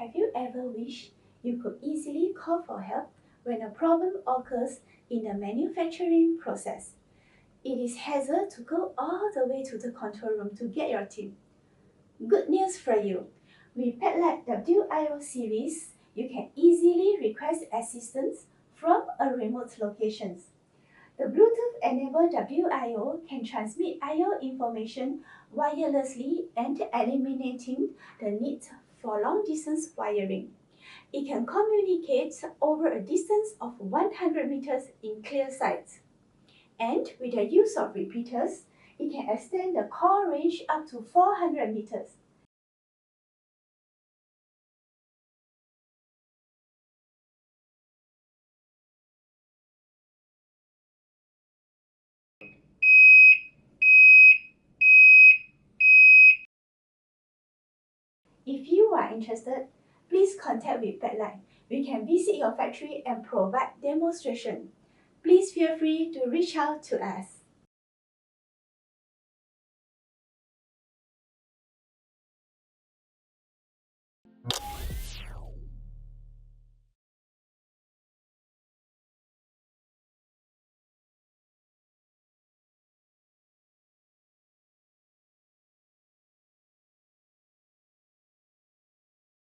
Have you ever wished you could easily call for help when a problem occurs in the manufacturing process? It is hassle to go all the way to the control room to get your team. Good news for you! With PATLITE WIO series, you can easily request assistance from a remote location. The Bluetooth-enabled WIO can transmit I/O information wirelessly and eliminating the need for long-distance wiring. It can communicate over a distance of 100 meters in clear sight. And with the use of repeaters, it can extend the call range up to 400 meters. If you are interested, please contact with PATLITE. We can visit your factory and provide demonstration. Please feel free to reach out to us.